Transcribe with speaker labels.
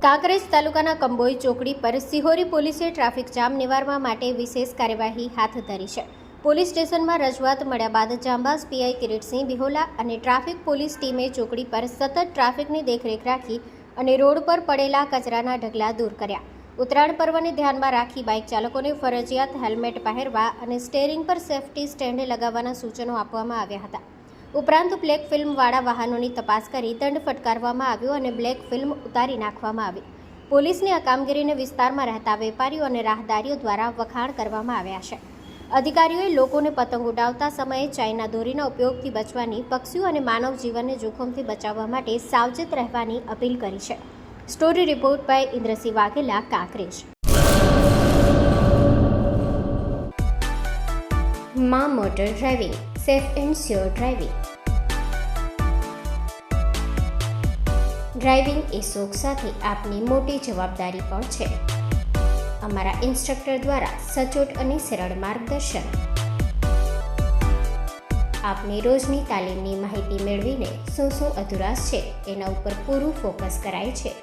Speaker 1: કાંકરેજ તાલુકાના કંબોઈ ચોકડી પર સિહોરી પોલીસે ટ્રાફિક જામ નિવારવા માટે વિશેષ કાર્યવાહી હાથ ધરી છે. પોલીસ સ્ટેશનમાં રજૂઆત મળ્યા બાદ જાંબાઝ પીઆઈ કિરીટસિંહ બિહોલા અને ટ્રાફિક પોલીસ ટીમે ચોકડી પર સતત ટ્રાફિકની દેખરેખ રાખી અને રોડ પર પડેલા કચરાના ઢગલા દૂર કર્યા. ઉત્તરાયણ પર્વને ધ્યાનમાં રાખી બાઇક ચાલકોને ફરજિયાત હેલ્મેટ પહેરવા અને સ્ટેરિંગ પર સેફટી સ્ટેન્ડ લગાવવાના સૂચનો આપવામાં આવ્યા હતા. ઉપરાંત બ્લેક ફિલ્મવાળા વાહનોની તપાસ કરી દંડ ફટકારવામાં આવ્યો અને બ્લેક ફિલ્મ ઉતારી નાખવામાં આવી. પોલીસની આ કામગીરીને વિસ્તારમાં રહેતા વેપારીઓ અને રાહદારીઓ દ્વારા વખાણ કરવામાં આવ્યા છે. અધિકારીઓએ લોકોને પતંગ ઉડાવતા સમયે ચાઇના દોરીના ઉપયોગથી બચવાની, પક્ષીઓ અને માનવ જીવનને જોખમથી બચાવવા માટે સાવચેત રહેવાની અપીલ કરી છે. Story report by Indrasinh Vaghela, Kankrej. માં motor driving, safe and sure driving. Driving એ શોખ સાથે આપની મોટી જવાબદારી પણ છે. અમારા ઇન્સ્ટ્રક્ટર દ્વારા સચોટ અને સરળ માર્ગદર્શન. આપની રોજની તાલીમની માહિતી મેળવીને શું અધુરાશ છે તેના ઉપર પૂરું ફોકસ કરાય છે.